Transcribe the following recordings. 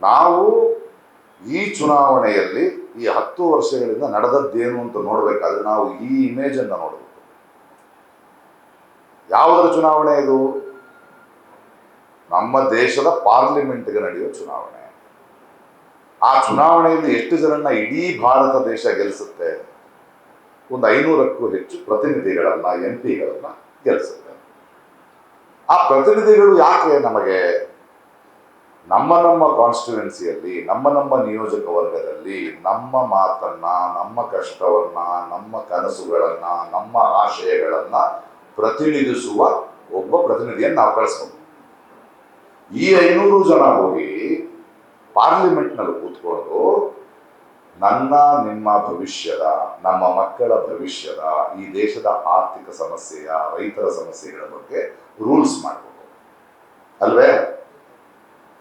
ನಾವು ಈ ಚುನಾವಣೆಯಲ್ಲಿ ಈ 10 ವರ್ಷಗಳಿಂದ ನಡೆದದ್ದೇನು ಅಂತ ನೋಡಬೇಕಾದ್ರೆ ನಾವು ಈ ಇಮೇಜನ್ನು ನೋಡಬೇಕು. ಯಾವುದರ ಚುನಾವಣೆ ಇದು? ನಮ್ಮ ದೇಶದ ಪಾರ್ಲಿಮೆಂಟ್ಗೆ ನಡೆಯುವ ಚುನಾವಣೆ. ಆ ಚುನಾವಣೆಯಲ್ಲಿ ಎಷ್ಟು ಜನರನ್ನ ಇಡೀ ಭಾರತ ದೇಶ ಗೆಲ್ಲಿಸುತ್ತೆ? ಒಂದು 500ಕ್ಕೂ ಹೆಚ್ಚು ಪ್ರತಿನಿಧಿಗಳನ್ನ, MP ಗಳನ್ನ ಗೆಲ್ಲಿಸುತ್ತೆ. ಆ ಪ್ರತಿನಿಧಿಗಳು ಯಾಕೆ ನಮಗೆ? ನಮ್ಮ ಕಾನ್ಸ್ಟಿಟ್ಯೂನ್ಸಿಯಲ್ಲಿ, ನಮ್ಮ ನಿಯೋಜಕ ವರ್ಗದಲ್ಲಿ ನಮ್ಮ ಮಾತನ್ನ, ನಮ್ಮ ಕಷ್ಟವನ್ನ, ನಮ್ಮ ಕನಸುಗಳನ್ನ, ನಮ್ಮ ಆಶಯಗಳನ್ನ ಪ್ರತಿನಿಧಿಸುವ ಒಬ್ಬ ಪ್ರತಿನಿಧಿಯನ್ನು ನಾವು ಕಳಿಸ್ಬೇಕು. ಈ 500 ಜನ ಹೋಗಿ ಪಾರ್ಲಿಮೆಂಟ್ನಲ್ಲಿ ಕೂತ್ಕೊಂಡು ನನ್ನ ನಿಮ್ಮ ಭವಿಷ್ಯದ, ನಮ್ಮ ಮಕ್ಕಳ ಭವಿಷ್ಯದ, ಈ ದೇಶದ ಆರ್ಥಿಕ ಸಮಸ್ಯೆಯ, ರೈತರ ಸಮಸ್ಯೆಗಳ ಬಗ್ಗೆ ರೂಲ್ಸ್ ಮಾಡಬೇಕು ಅಲ್ವೇ?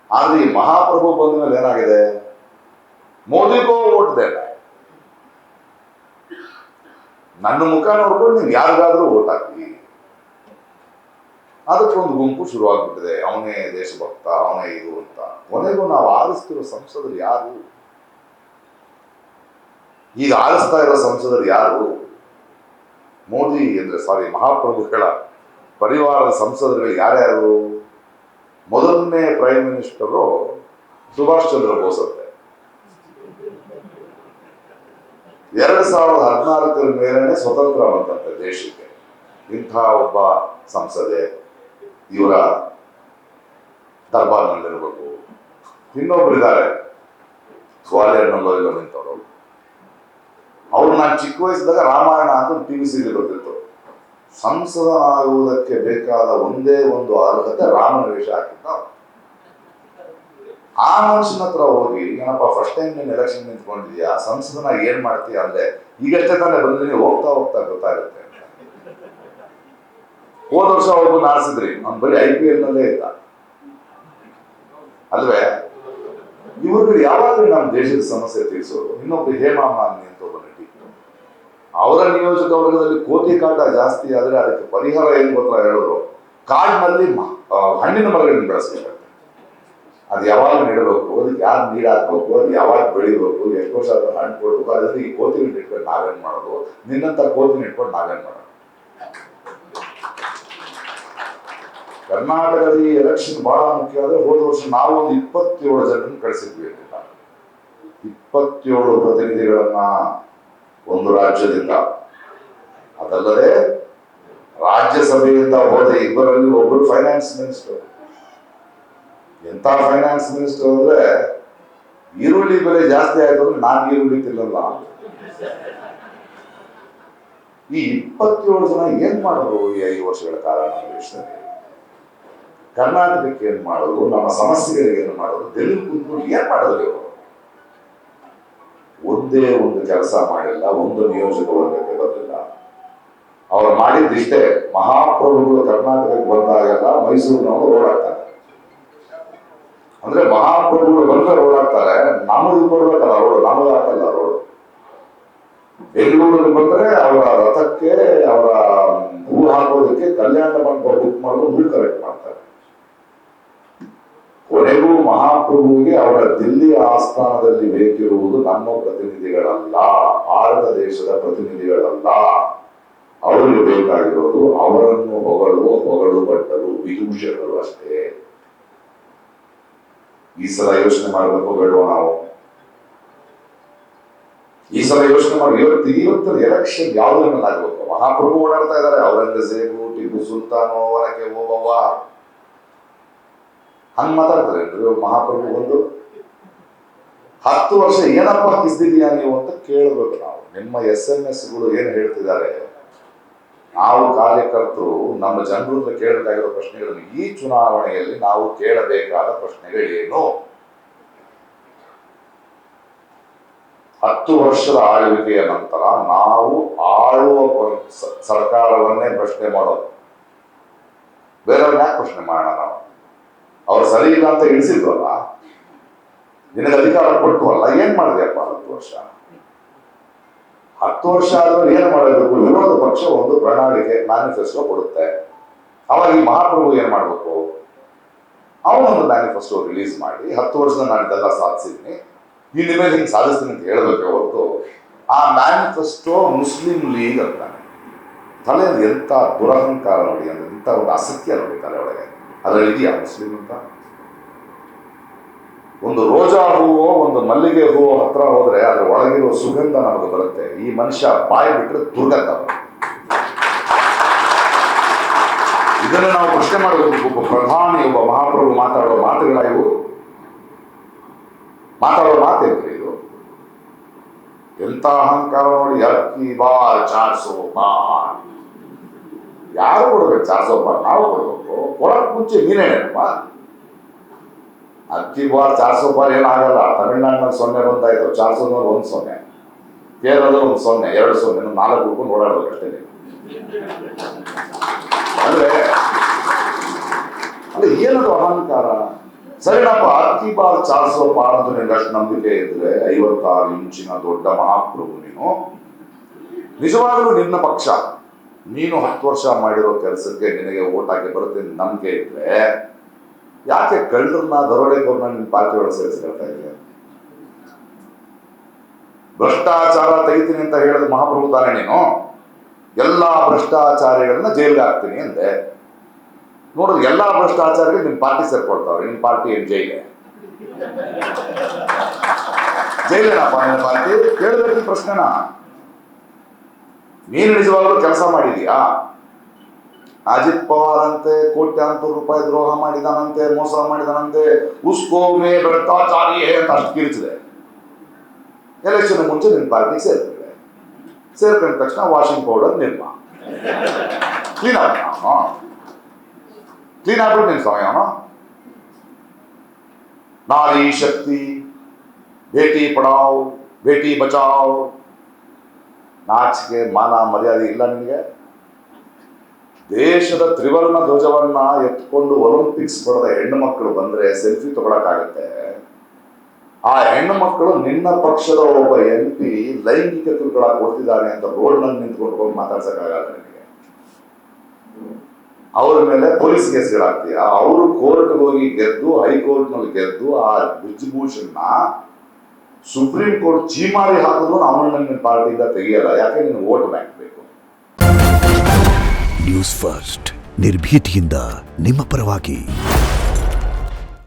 ಆದ್ರೆ ಈ ಮಹಾಪ್ರಭು ಬಂದ ಮೇಲೆ ಏನಾಗಿದೆ? ಮೋದಿಗೋ ಓಟ್ ದೇನೆ, ನನ್ನ ಮುಖ ನೋಡ್ಕೊಂಡು ನೀವು ಯಾರಿಗಾದ್ರೂ ಓಟ್ ಹಾಕಿ. ಅದಕ್ಕೊಂದು ಗುಂಪು ಶುರುವಾಗ್ಬಿಟ್ಟಿದೆ, ಅವನೇ ದೇಶಭಕ್ತ, ಅವನೇ ಇದು ಅಂತ. ಕೊನೆಗೂ ನಾವು ಆರಿಸ್ತಿರೋ ಸಂಸದರು ಯಾರು? ಈಗ ಆರಿಸ್ತಾ ಇರೋ ಸಂಸದರು ಯಾರು? ಮೋದಿ ಅಂದ್ರೆ ಮಹಾಪ್ರಭುಗಳ ಪರಿವಾರದ ಸಂಸದರುಗಳು ಯಾರ್ಯಾರು? ಮೊದಲನೇ ಪ್ರೈಮ್ ಮಿನಿಸ್ಟರು ಸುಭಾಷ್ ಚಂದ್ರ ಬೋಸ್ ಅಂತೆ. 2014 ಮೇಲೆನೆ ಸ್ವತಂತ್ರ ಬಂತಂತೆ ದೇಶಕ್ಕೆ. ಇಂಥ ಒಬ್ಬ ಸಂಸದೆ ಇವರ ದರ್ಬಾರ್ನಲ್ಲಿರ್ಬೇಕು. ಇನ್ನೊಬ್ಬರಿದ್ದಾರೆ ಗ್ವಾಲಿಯರ್ ನಂಬರಿಲ್ಲ ನಿಂತವರು. ಅವ್ರು ನಾನು ಚಿಕ್ಕ ವಯಸ್ಸಿದಾಗ ರಾಮಾಯಣ ಅಂತ TV ಸೀರಿಯಲ್ ಬರ್ತಿತ್ತು. ಸಂಸದನಾಗುವುದಕ್ಕೆ ಬೇಕಾದ ಒಂದೇ ಒಂದು ಅರ್ಹತೆ ರಾಮನ ವೇಷ ಹಾಕಿದ್ದ. ಆ ಮನುಷ್ಯನ ಹತ್ರ ಹೋಗಿ, ಏನಪ್ಪ ಫಸ್ಟ್ ಟೈಮ್ ನೀನು ಎಲೆಕ್ಷನ್ ನಿಂತ್ಕೊಂಡಿದ್ಯಾ, ಸಂಸದನಾಗಿ ಏನ್ ಮಾಡ್ತೀಯ ಅಂದ್ರೆ, ಈಗಷ್ಟೇ ತಾನೇ ಬಂದಿದ್ದೀನಿ, ಹೋಗ್ತಾ ಗೊತ್ತಾಗುತ್ತೆ ಅಂತ. ಹೋದ ವರ್ಷ ಒಬ್ಬನ ಆರಿಸಿದ್ರಿ, ಅವ್ನು ಬರೀ IPL ನಲ್ಲೇ ಇದ್ದ ಅಲ್ವೇ? ಇವ್ರಿಗೆ ಯಾವಾಗಲೂ ನಮ್ಮ ದೇಶದ ಸಮಸ್ಯೆ ತೀರಿಸೋದು. ಇನ್ನೊಬ್ರು ಹೇಮಾಮಾಲಿನಿ ಅಂತ ಒಬ್ಬ ನಟಿ, ಅವರ ನಿಯೋಜಕ ವರ್ಗದಲ್ಲಿ ಕೋತಿ ಕಾಟ ಜಾಸ್ತಿ ಆದ್ರೆ ಅದಕ್ಕೆ ಪರಿಹಾರ ಏನ್ ಗೊತ್ತಾ ಹೇಳಿದ್ರು? ಕಾಡಿನಲ್ಲಿ ಹಣ್ಣಿನ ಮರಗಳನ್ನ ಬೆಳೆಸ್ಬೇಕಂತೆ. ಅದು ಯಾವಾಗ ನೆಡಬೇಕು, ಅದಕ್ಕೆ ಯಾರು ನೀರು ಹಾಕ್ಬೇಕು, ಅದು ಯಾವಾಗ ಬೆಳಿಬೇಕು, ಎಷ್ಟು ವರ್ಷ ಅದನ್ನ ಹಣ್ಣು ಕೊಡ್ಬೇಕು. ಅದರಿಂದ ಈ ಕೋತಿನ ಇಟ್ಕೊಂಡು ನಾವೇನ್ ಮಾಡೋದು? ನಿನ್ನಂತ ಕೋತಿನ ಇಟ್ಕೊಂಡು ನಾವೇನ್ ಮಾಡೋದು? ಕರ್ನಾಟಕದಲ್ಲಿ ಎಲೆಕ್ಷನ್ ಬಹಳ ಮುಖ್ಯ. ಆದ್ರೆ ಹೋದ ವರ್ಷ ನಾವು ಒಂದು 27 ಜನರನ್ನು ಕಳಿಸಿದ್ವಿ. 27 ಪ್ರತಿನಿಧಿಗಳನ್ನ ಒಂದು ರಾಜ್ಯದಿಂದ. ಅದಲ್ಲದೆ ರಾಜ್ಯಸಭೆಯಿಂದ ಹೋದ ಇಬ್ಬರಲ್ಲಿ ಒಬ್ಬರು ಫೈನಾನ್ಸ್ ಮಿನಿಸ್ಟರ್. ಎಂತ ಫೈನಾನ್ಸ್ ಮಿನಿಸ್ಟರ್ ಅಂದ್ರೆ, ಈರುಳ್ಳಿ ಬೆಲೆ ಜಾಸ್ತಿ ಆಯ್ತು ಅಂದ್ರೆ ನಾನು ಈರುಳ್ಳಿ ತಿನ್ನಲ್ಲ. ಈ 27 ಜನ ಏನ್ ಮಾಡಿದ್ರು ಈ 5 ವರ್ಷಗಳ ಕಾಲ ನಮ್ಮ ದೇಶದಲ್ಲಿ? ಕರ್ನಾಟಕಕ್ಕೆ ಏನ್ ಮಾಡೋದು? ನಮ್ಮ ಸಮಸ್ಯೆಗಳಿಗೆ ಏನು ಮಾಡೋದು? ಡೆಲ್ಲಿ ಕೂತ್ಕೊಂಡು ಏನ್ ಮಾಡಿದ್ರು ಇವರು? ಒಂದೇ ಒಂದು ಕೆಲಸ ಮಾಡಿಲ್ಲ, ಒಂದು ನಿಯೋಜಕ ವರ್ಗಕ್ಕೆ ಬರಲಿಲ್ಲ. ಅವ್ರು ಮಾಡಿದ್ದಿಷ್ಟೇ, ಮಹಾಪ್ರಭುಗಳು ಕರ್ನಾಟಕಕ್ಕೆ ಬಂದಾಗೆಲ್ಲ ಮೈಸೂರಿನವರು ಓಡಾಡ್ತಾರೆ. ಅಂದ್ರೆ ಮಹಾಪ್ರಭುಗಳು ಬಂದ್ರೆ ಓಡಾಡ್ತಾರೆ, ನಮಗೆ ಕೊಡ್ಬೇಕಲ್ಲ ರೋಡ್, ನಮಗೆ ಹಾಕಲ್ಲ ರೋಡ್. ಬೆಂಗಳೂರಿಗೆ ಬಂದ್ರೆ ಅವರ ರಥಕ್ಕೆ, ಅವರ ಹೂ ಹಾಕೋದಕ್ಕೆ ಕಲ್ಯಾಣ ಮಂಟಪ ಬುಕ್ ಮಾಡೋದು, ಹೂ ಕಲೆಕ್ಟ್ ಮಾಡ್ತಾರೆ. ಕೊನೆಗೂ ಮಹಾಪ್ರಭುವಿಗೆ ಅವರ ದಿಲ್ಲಿ ಆಸ್ಥಾನದಲ್ಲಿ ಬೇಕಿರುವುದು ನಮ್ಮ ಪ್ರತಿನಿಧಿಗಳಲ್ಲ, ಭಾರತ ದೇಶದ ಪ್ರತಿನಿಧಿಗಳಲ್ಲ. ಅವರಿಗೆ ಬೇಕಾಗಿರೋದು ಅವರನ್ನು ಹೊಗಳು ಬಟ್ಟಲು ವಿದೂಷಕರು ಅಷ್ಟೇ. ಈ ಸಲ ಯೋಚನೆ ಮಾಡಬೇಕು ಬೇಡವ ನಾವು? ಈ ಸಲ ಯೋಚನೆ ಮಾಡಿ. ಇವತ್ತು ಎಲೆಕ್ಷನ್ ಯಾವುದ್ರ ಮೇಲೆ ಆಗ್ಬೇಕು? ಮಹಾಪ್ರಭು ಓಡಾಡ್ತಾ ಇದ್ದಾರೆ, ಔರಂಗಜೇಬು, ಟಿಪ್ಪು ಸುಲ್ತಾನು, ವರಕೆ ಓಬವ್ವ ಹಂಗ್ ಮಾತಾಡ್ತಾರೆ. ಮಹಾಪ್ರಭು ಬಂದು 10 ವರ್ಷ ಏನಪ್ಪ ಕಿಸ್ದಿದೀಯಾ ನೀವು ಅಂತ ಕೇಳಬೇಕು ನಾವು. ನಿಮ್ಮ SMS ಏನ್ ಹೇಳ್ತಿದ್ದಾರೆ? ನಾವು ಕಾರ್ಯಕರ್ತರು ನಮ್ಮ ಜನರ ಕೇಳಬೇಕಾಗಿರೋ ಪ್ರಶ್ನೆಗಳನ್ನು, ಈ ಚುನಾವಣೆಯಲ್ಲಿ ನಾವು ಕೇಳಬೇಕಾದ ಪ್ರಶ್ನೆಗಳೇನು? 10 ವರ್ಷದ ಆಳ್ವಿಕೆಯ ನಂತರ ನಾವು ಆಳುವ ಸರ್ಕಾರವನ್ನೇ ಪ್ರಶ್ನೆ ಮಾಡೋದು. ಬೇರೆಯವ್ರನ್ನ ಯಾಕೆ ಪ್ರಶ್ನೆ ಮಾಡೋಣ ನಾವು? ಅವ್ರು ಸರಿ ಇಲ್ಲ ಅಂತ ಇಳಿಸಿದ್ವಲ್ಲ, ನಿನಗೆ ಅಧಿಕಾರ ಕೊಟ್ಟವಲ್ಲ, ಏನ್ ಮಾಡಿದೆಯಪ್ಪ 10 ವರ್ಷ? 10 ವರ್ಷ ಆದ್ಮೇಲೆ ಏನ್ ಮಾಡಬೇಕು? ವಿರೋಧ ಪಕ್ಷ ಒಂದು ಪ್ರಣಾಳಿಕೆ, ಮ್ಯಾನಿಫೆಸ್ಟೋ ಕೊಡುತ್ತೆ. ಅವಾಗ ಈ ಮಹಾಪ್ರಭು ಏನ್ ಮಾಡ್ಬೇಕು? ಅವನೊಂದು ಮ್ಯಾನಿಫೆಸ್ಟೋ ರಿಲೀಸ್ ಮಾಡಿ 10 ವರ್ಷದ ನಾನು ಇದೆಲ್ಲ ಸಾಧಿಸಿದ್ದೀನಿ, ಇನ್ನು ಮೇಲೆ ಹಿಂಗೆ ಸಾಧಿಸ್ತೀನಿ ಅಂತ ಹೇಳಬೇಕೆ ಹೊರತು ಆ ಮ್ಯಾನಿಫೆಸ್ಟೋ ಮುಸ್ಲಿಂ ಲೀಗ್ ಅಂತಾನೆ. ತಲೆಯಲ್ಲಿ ಎಂಥ ದುರಹಂಕಾರ ನೋಡಿ, ಅಂದ್ರೆ ಇಂಥ ಒಂದು ಅಸತ್ಯ ನೋಡಿ ತಲೆ ಒಳಗೆ. ಅದರಲ್ಲಿ ಇದೆಯಾ ಮುಸ್ಲಿಂ ಅಂತ? ಒಂದು ರೋಜಾ ಹೂವು ಒಂದು ಮಲ್ಲಿಗೆ ಹೂವು ಹತ್ರ ಹೋದ್ರೆ ಅದ್ರ ಒಳಗಿರುವ ಸುಗಂಧ ನಮಗೆ ಬರುತ್ತೆ. ಈ ಮನುಷ್ಯ ಬಾಯಿ ಬಿಟ್ಟರೆ ದುರ್ಗಂಧ ಬರುತ್ತೆ. ಇದನ್ನು ನಾವು ಪ್ರಶ್ನೆ ಮಾಡಬೇಕು. ಒಬ್ಬ ಪ್ರಧಾನಿ, ಒಬ್ಬ ಮಹಾಪ್ರಭು ಮಾತಾಡೋ ಮಾತುಗಳ ಇವು? ಮಾತಾಡೋ ಮಾತೇನ್ರಿ ಇದು? ಎಂತ ಅಹಂಕಾರ ನೋಡಿ. ಅಕ್ಕಿ ಬಾರ್ 400 ಬಾರ್. ಯಾರು ಕೊಡ್ಬೇಕು 400 ಬಾರ್? ನಾವು ಕೊಡ್ಬೇಕು. ಕೊಡಕ್ ಮುಂಚೆ ನೀನೇನಪ್ಪ? ಅಕ್ಕಿ ಬಾರ್ 400 ಬಾರ್ ಏನಾಗಲ್ಲ. ತಮಿಳ್ನಾಡಿನಲ್ಲಿ 0 ಬಂದಾಯ್ತು, 400 1 0, ಕೇರಳದಲ್ಲಿ 1 0, 2 0, 4 ಹುಡ್ಕೊಂಡು ಓಡಾಡ್ಬೇಕು ಅಷ್ಟೇ. ಅಂದ್ರೆ ಅಲ್ಲ, ಏನದು ಅಹಂಕಾರ? ಸರಿನಪ್ಪ, ಅಕ್ಕಿ ಬಾರ್ 400 ಬಾರ್ ಅಂತ ನಿನ್ಗೆ ಅಷ್ಟು ನಂಬಿಕೆ ಇದ್ರೆ 56 ಇಂಚಿನ ದೊಡ್ಡ ಮಹಾಪ್ರಭು ನೀನು, ನಿಜವಾಗ್ಲೂ ನಿನ್ನ ಪಕ್ಷ, ನೀನು 10 ವರ್ಷ ಮಾಡಿರೋ ಕೆಲಸಕ್ಕೆ ನಿನಗೆ ಓಟ್ ಹಾಕಿ ಬರುತ್ತೆ ನಂಬಿಕೆ ಇದ್ರೆ ಯಾಕೆ ಕಳ್ಳರನ್ನ ದರೋಡೆಕೋರ್ನ ನಿನ್ನ ಪಾರ್ಟಿ ಒಳಗೆ ಸೇರಿಸ್ಕೊಳ್ತಾ ಇದೆ? ಭ್ರಷ್ಟಾಚಾರ ತೆಗಿತೀನಿ ಅಂತ ಹೇಳಿದ ಮಹಾಪ್ರಭು ತಾನೇ ನೀನು. ಎಲ್ಲಾ ಭ್ರಷ್ಟಾಚಾರಿಗಳನ್ನ ಜೈಲ್ಗೆ ಹಾಕ್ತೀನಿ ಅಂದೆ. ನೋಡಿದ್ರೆ ಎಲ್ಲಾ ಭ್ರಷ್ಟಾಚಾರಿಗೆ ನಿಮ್ ಪಾರ್ಟಿ ಸೇರ್ಕೊಳ್ತಾವ್ರೆ. ನಿಮ್ ಪಾರ್ಟಿ ಏನ್ ಜೈಲೇ? ಜೈಲೇನಪ್ಪ ನಿನ್ನ ಪಾರ್ಟಿ? ಕೇಳಬೇಕು ಪ್ರಶ್ನೆನ. ನೀನು ನಿಜವಾಗ್ಲೂ ಕೆಲಸ ಮಾಡಿದೀಯಾ? ಅಜಿತ್ ಪವಾರ್ ಅಂತೆ ಕೋಟ್ಯಾಂತರ ರೂಪಾಯಿ ದ್ರೋಹ ಮಾಡಿದಾನಂತೆ, ಮೋಸ ಮಾಡಿದಾನಂತೆ, ಉಸ್ಕೋ ಮೇ ಭ್ರಷ್ಟಾಚಾರಿ ಅಂತ ಅಷ್ಟು ಕಿರಿಚಿದೆ. ಎಲೆಕ್ಷನ್ ಮುಂಚೆ ನಿನ್ನ ಪಾರ್ಟಿ ಸೇರ್ತಿದೆ. ಸೇರ್ಕೊಂಡ ತಕ್ಷಣ ವಾಷಿಂಗ್ ಪೌಡರ್ ನಿರ್ಮಾ ಕ್ಲೀನ್ ಆಗ್ಬಿಟ್ಟು ಕ್ಲೀನ್ ಆಗ್ಬಿಟ್ಟು ನಿನ್ ಸಮಯನ ನಾರಿ ಶಕ್ತಿ, ಬೇಟಿ ಪಡಾವ್, ಬೇಟಿ ಬಚಾವ್. ನಾಚಿಕೆ ಮಾನ ಮರ್ಯಾದೆ ಇಲ್ಲ ನಿನಗೆ? ದೇಶದ ತ್ರಿವರ್ಣ ಧ್ವಜವನ್ನ ಎತ್ಕೊಂಡು ಒಲಿಂಪಿಕ್ಸ್ ಪಡೆದ ಹೆಣ್ಣು ಮಕ್ಕಳು ಬಂದ್ರೆ ಸೆಲ್ಫಿ ತಗೊಳಕಾಗತ್ತೆ. ಆ ಹೆಣ್ಣು ಮಕ್ಕಳು ನಿನ್ನ ಪಕ್ಷದ ಒಬ್ಬ MP ಲೈಂಗಿಕ ಕಿರುಕುಳ ಕೊಡ್ತಿದ್ದಾರೆ ಅಂತ ರೋಡ್ ನಲ್ಲಿ ನಿಂತ್ಕೊಂಡು ಹೋಗಿ ಮಾತಾಡ್ಸಕ್ಕಾಗಲ್ಲ ನಿನಗೆ. ಅವ್ರ ಮೇಲೆ ಪೊಲೀಸ್ ಕೇಸ್ಗಳಾಗ್ತೀಯ. ಅವರು ಕೋರ್ಟ್ಗೆ ಹೋಗಿ ಗೆದ್ದು, ಹೈಕೋರ್ಟ್ ನಲ್ಲಿ ಗೆದ್ದು ಆ ಬ್ರಿಜ್ಭೂಷಣ್ ಸುಪ್ರೀಂ ಕೋರ್ಟ್ ಚೀಮಾರಿ ಹಾಕಿದ್ರು ಅವನನ್ನ ನಿನ್ನ ಪಾರ್ಟಿಯಿಂದ ತೆಗೆಯಲ್ಲ. ಯಾಕೆ? ನಿನ್ನ ವೋಟ್ ಬ್ಯಾಂಕ್ ಬೇಕು. ನ್ಯೂಸ್ ಫಸ್ಟ್, ನಿರ್ಭೀತಿಯಿಂದ ನಿಮ್ಮ ಪರವಾಗಿ.